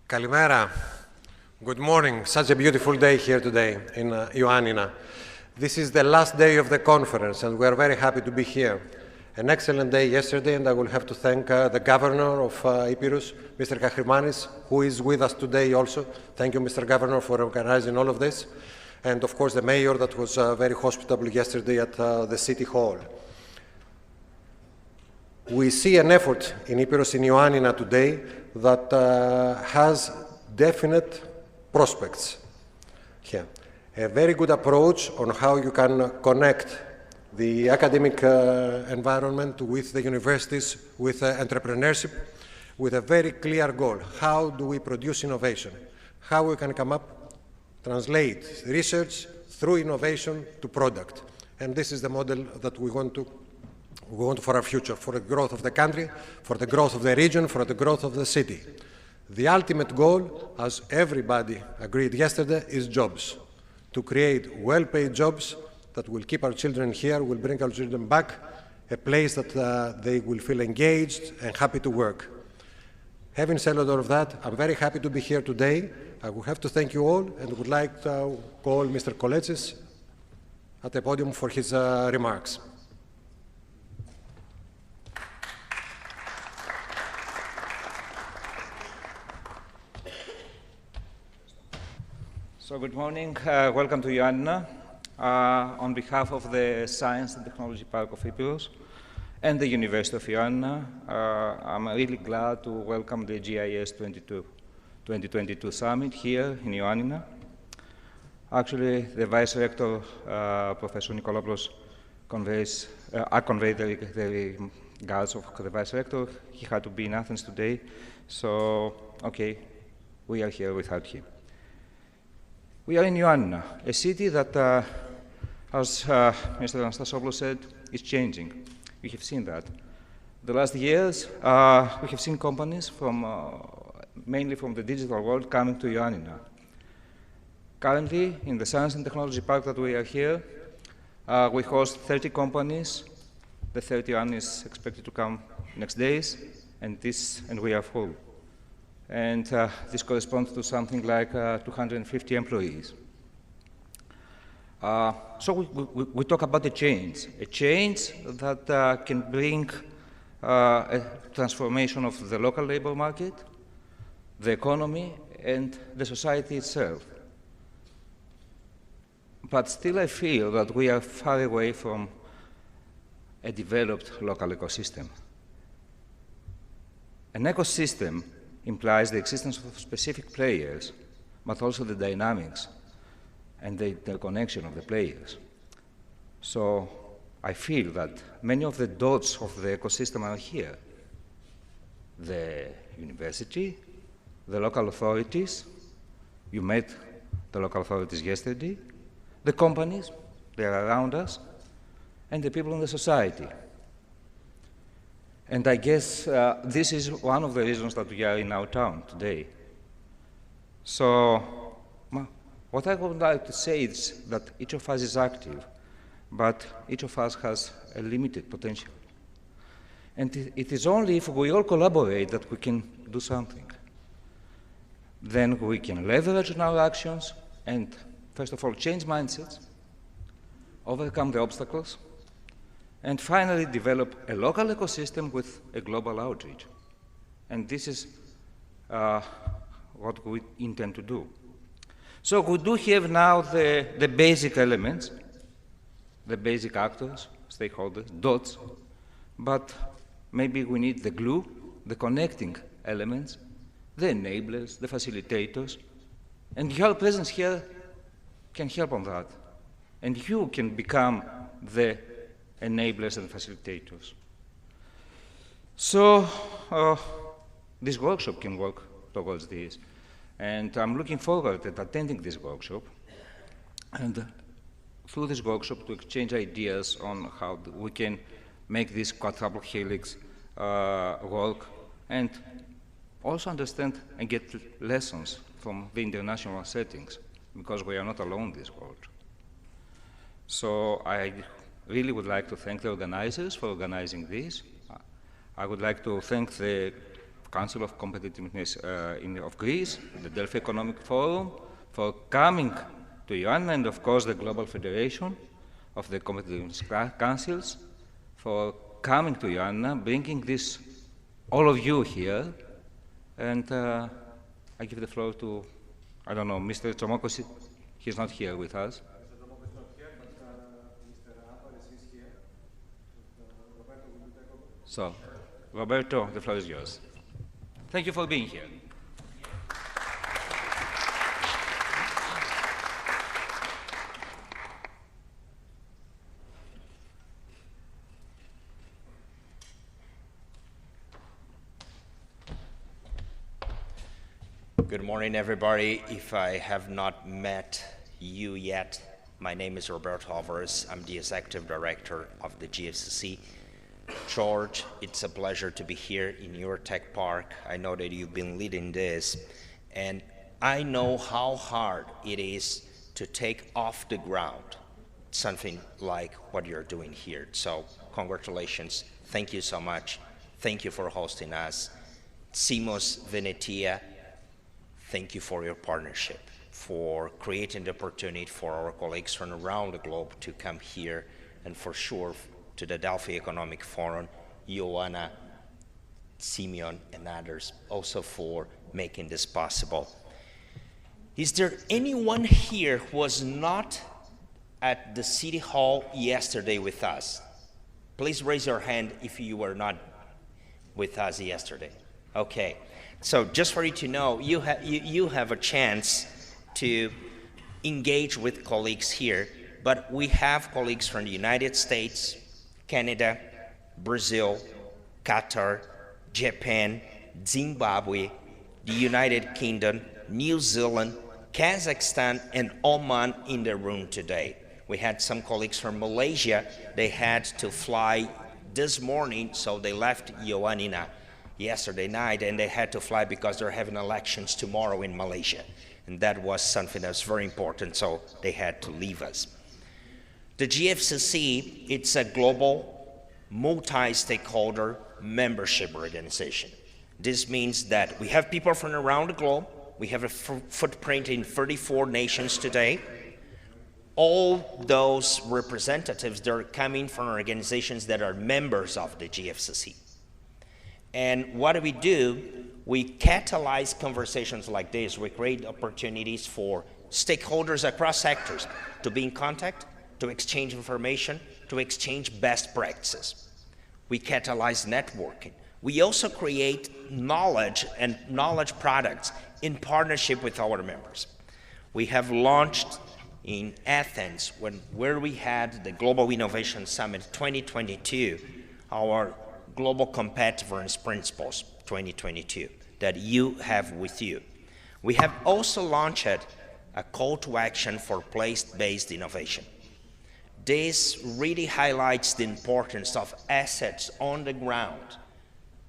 Kalimera. Good morning. Such a beautiful day here today in Ioannina. This is the last day of the conference, and we are very happy to be here. An excellent day yesterday, and I will have to thank the governor of Epirus, Mr. Kachrimanis, who is with us today also. Thank you, Mr. Governor, for organizing all of this. And of course, the mayor that was very hospitable yesterday at the City Hall. We see an effort in Epirus in Ioannina today that has definite prospects here. A very good approach on how you can connect the academic environment with the universities, with entrepreneurship, with a very clear goal. How do we produce innovation? How we can come up, translate research through innovation to product. And this is the model that we want for our future, for the growth of the country, for the growth of the region, for the growth of the city. The ultimate goal, as everybody agreed yesterday, is jobs. To create well-paid jobs that will keep our children here, will bring our children back, a place that they will feel engaged and happy to work. Having said all of that, I'm very happy to be here today. I would have to thank you all and would like to call Mr. Koletsis at the podium for his remarks. So good morning, welcome to Ioannina. On behalf of the Science and Technology Park of Epirus and the University of Ioannina, I'm really glad to welcome the GIS 2022 Summit here in Ioannina. Actually, the Vice Rector, Professor Nikolopoulos, conveyed the regards of the Vice Rector. He had to be in Athens today, so, okay, we are here without him. We are in Ioannina, a city that, as Mr. Anastasopoulos said, is changing. We have seen that. The last years, we have seen companies mainly from the digital world coming to Ioannina. Currently, in the Science and Technology Park that we are here, we host 30 companies. The 31 is expected to come next days, and we are full. And this corresponds to something like 250 employees. So we talk about a change that can bring a transformation of the local labor market, the economy, and the society itself. But still I feel that we are far away from a developed local ecosystem. An ecosystem implies the existence of specific players, but also the dynamics and the interconnection of the players. So I feel that many of the dots of the ecosystem are here. The university, the local authorities, you met the local authorities yesterday, the companies, they are around us, and the people in the society. And I guess this is one of the reasons that we are in our town today. So what I would like to say is that each of us is active, but each of us has a limited potential. And it is only if we all collaborate that we can do something. Then we can leverage on our actions and, first of all, change mindsets, overcome the obstacles, and finally develop a local ecosystem with a global outreach. And this is what we intend to do. So we do have now the basic elements, the basic actors, stakeholders, dots, but maybe we need the glue, the connecting elements, the enablers, the facilitators, and your presence here can help on that. And you can become the enablers and facilitators. So this workshop can work towards this. And I'm looking forward to attending this workshop and through this workshop to exchange ideas on how we can make this quadruple helix work and also understand and get lessons from the international settings because we are not alone in this world. So I really would like to thank the organizers for organizing this. I would like to thank the Council of Competitiveness of Greece, the Delphi Economic Forum, for coming to Ioannina, and of course the Global Federation of the Competitiveness Councils, for coming to Ioannina, bringing this, all of you here, and I give the floor to, I don't know, Mr. Tsomokos, he's not here with us. Mr. Tsomokos is not here, but Mr. Avares is here. Roberto, will you take over? So, Roberto, the floor is yours. Thank you for being here. Good morning, everybody. If I have not met you yet, my name is Roberto Alvarez. I'm the Executive Director of the GFCC. George, it's a pleasure to be here in your tech park. I know that you've been leading this, and I know how hard it is to take off the ground something like what you're doing here. So congratulations. Thank you so much. Thank you for hosting us. Simos Venetia, thank you for your partnership, for creating the opportunity for our colleagues from around the globe to come here, and for sure to the Delphi Economic Forum, Ioannina, Simeon, and others also for making this possible. Is there anyone here who was not at the City Hall yesterday with us? Please raise your hand if you were not with us yesterday. Okay. So just for you to know, you have a chance to engage with colleagues here, but we have colleagues from the United States, Canada, Brazil, Qatar, Japan, Zimbabwe, the United Kingdom, New Zealand, Kazakhstan, and Oman in the room today. We had some colleagues from Malaysia. They had to fly this morning, so they left Ioannina yesterday night, and they had to fly because they're having elections tomorrow in Malaysia. And that was something that's very important, so they had to leave us. The GFCC, it's a global, multi-stakeholder membership organization. This means that we have people from around the globe. We have a footprint in 34 nations today. All those representatives, they're coming from organizations that are members of the GFCC. And what do? We catalyze conversations like this. We create opportunities for stakeholders across sectors to be in contact, to exchange information, to exchange best practices. We catalyze networking. We also create knowledge and knowledge products in partnership with our members. We have launched in Athens, where we had the Global Innovation Summit 2022, our Global Competitiveness Principles 2022 that you have with you. We have also launched a call to action for place-based innovation. This really highlights the importance of assets on the ground,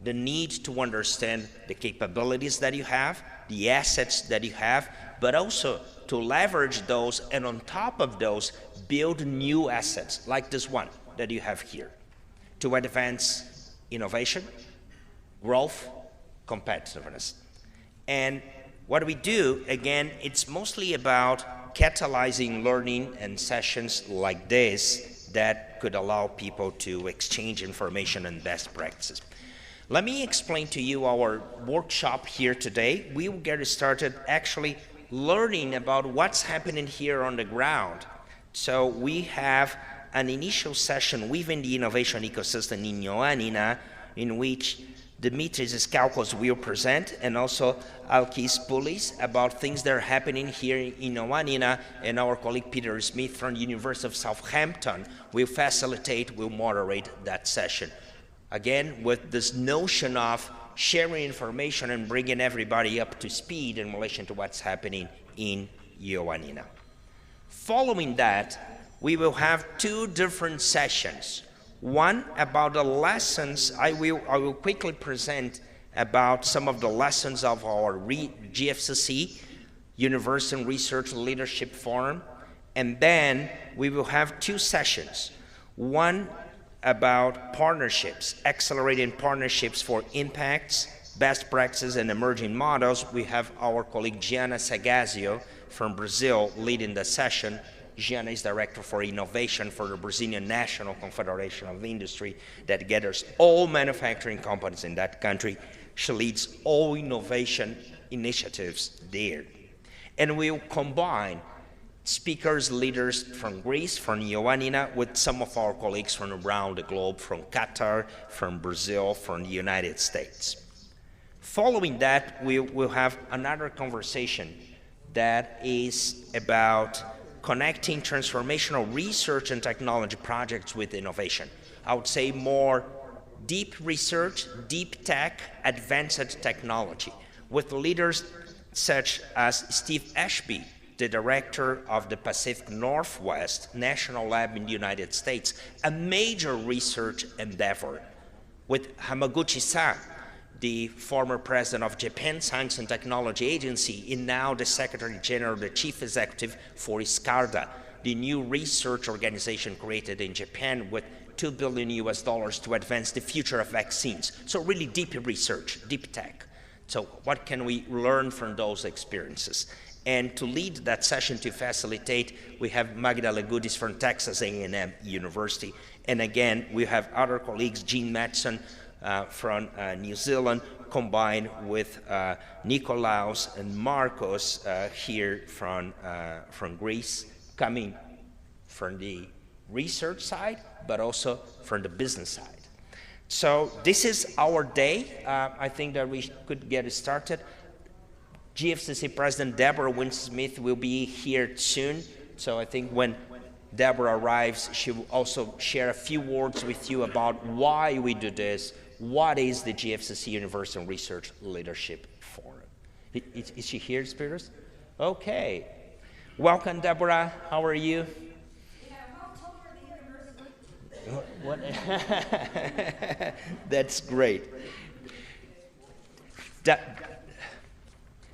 the need to understand the capabilities that you have, the assets that you have, but also to leverage those, and on top of those, build new assets like this one that you have here to advance innovation, growth, competitiveness. And what we do, again, it's mostly about catalyzing learning and sessions like this that could allow people to exchange information and best practices. Let me explain to you our workshop here today. We will get started actually learning about what's happening here on the ground. So we have an initial session within the innovation ecosystem in Ioannina, in which Dimitris Skaukos will present, and also Alkis Poulis, about things that are happening here in Ioannina, and our colleague Peter Smith from the University of Southampton will facilitate, will moderate that session. Again, with this notion of sharing information and bringing everybody up to speed in relation to what's happening in Ioannina. Following that, we will have two different sessions. One about the lessons. I will quickly present about some of the lessons of our GFCC, University and Research Leadership Forum, and then we will have two sessions. One about partnerships, accelerating partnerships for impacts, best practices and emerging models, we have our colleague Gianna Sagazio from Brazil leading the session. Gianna is Director for Innovation for the Brazilian National Confederation of Industry that gathers all manufacturing companies in that country. She leads all innovation initiatives there. And we'll combine speakers, leaders from Greece, from Ioannina, with some of our colleagues from around the globe, from Qatar, from Brazil, from the United States. Following that, we'll have another conversation that is about connecting transformational research and technology projects with innovation. I would say more deep research, deep tech, advanced technology, with leaders such as Steve Ashby, the director of the Pacific Northwest National Lab in the United States, a major research endeavor, with Hamaguchi-san, the former president of Japan Science and Technology Agency, and now the Secretary General, the Chief Executive for ISCARDA, the new research organization created in Japan with $2 billion to advance the future of vaccines. So really deep research, deep tech. So what can we learn from those experiences? And to lead that session, to facilitate, we have Magda Legudis from Texas A&M University. And again, we have other colleagues, Jean Matson, from New Zealand, combined with Nikolaos and Marcos here from Greece, coming from the research side, but also from the business side. So this is our day. I think that we could get started. GFCC President Deborah Winston-Smith will be here soon. So I think when Deborah arrives, she will also share a few words with you about why we do this. What is the GFCC University Research Leadership Forum? Is she here, Spiros? Okay. Welcome, Deborah. How are you? What? That's great.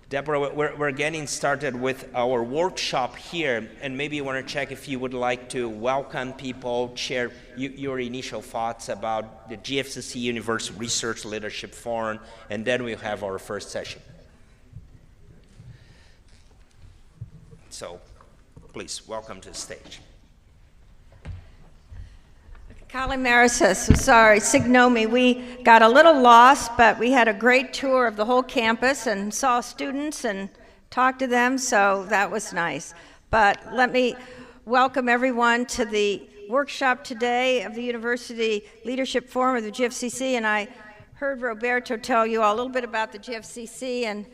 Deborah, we're getting started with our workshop here, and maybe you want to check if you would like to welcome people, share your initial thoughts about the GFCC University Research Leadership Forum, and then we'll have our first session. So, please, welcome to the stage. Kalimera, sorry, Signomi. We got a little lost, but we had a great tour of the whole campus and saw students and talked to them, so that was nice. But let me welcome everyone to the workshop today of the University Leadership Forum of the GFCC, and I heard Roberto tell you all a little bit about the GFCC, and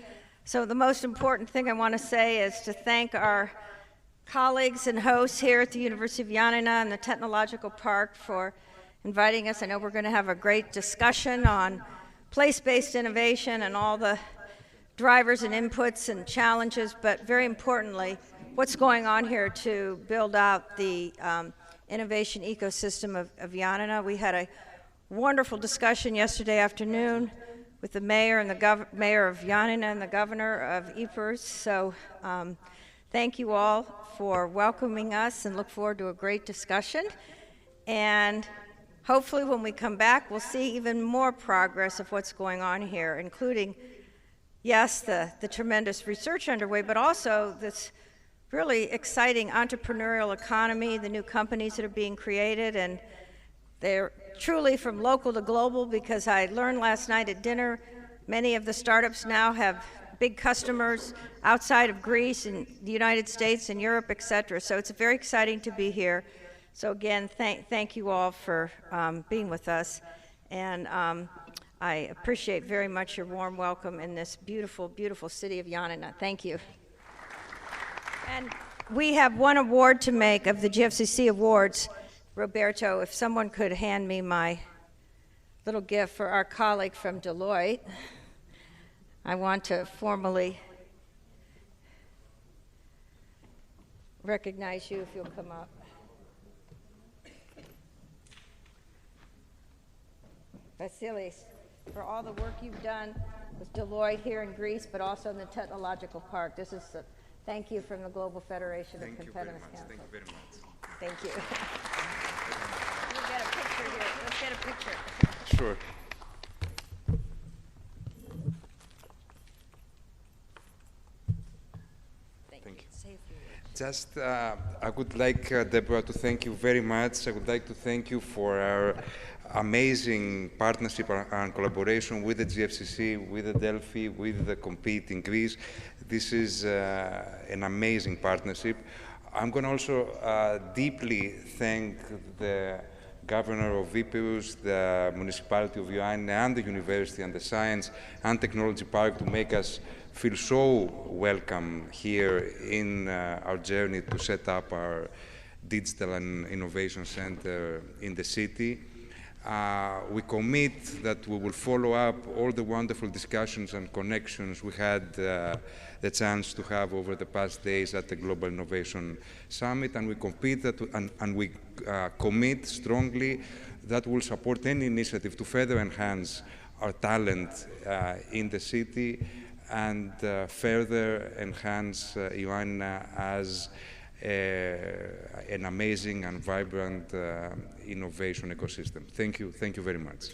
so the most important thing I want to say is to thank our colleagues and hosts here at the University of Ioannina and the Technological Park for inviting us. I know we're going to have a great discussion on place-based innovation and all the drivers and inputs and challenges, but very importantly, what's going on here to build out the innovation ecosystem of Ioannina. We had a wonderful discussion yesterday afternoon with the mayor and the mayor of Ioannina and the governor of Ypres. So thank you all for welcoming us and look forward to a great discussion. And hopefully when we come back, we'll see even more progress of what's going on here, including, yes, the tremendous research underway, but also this really exciting entrepreneurial economy, the new companies that are being created, and they're truly from local to global, because I learned last night at dinner, many of the startups now have big customers outside of Greece and the United States and Europe, et cetera. So it's very exciting to be here. So again, thank you all for being with us. And I appreciate very much your warm welcome in this beautiful, beautiful city of Ioannina. Thank you. And we have one award to make of the GFCC Awards. Roberto, if someone could hand me my little gift for our colleague from Deloitte. I want to formally recognize you if you'll come up. Vasilis, for all the work you've done with Deloitte here in Greece, but also in the Technological Park. This is a thank you from the Global Federation of Competitiveness Council. Thank you very much. Thank you. We'll get a picture here. Let's get a picture. Sure. I would like, Deborah, to thank you very much. I would like to thank you for our amazing partnership and collaboration with the GFCC, with the Delphi, with the Compete in Greece. This is an amazing partnership. I'm going to also deeply thank the Governor of Epirus, the municipality of Ioannina, and the university and the Science and Technology Park to make us feel so welcome here in our journey to set up our Digital and Innovation Center in the city. We commit that we will follow up all the wonderful discussions and connections we had the chance to have over the past days at the Global Innovation Summit, and we commit strongly that we'll support any initiative to further enhance our talent in the city and further enhance Ioannina as an amazing and vibrant innovation ecosystem. Thank you very much.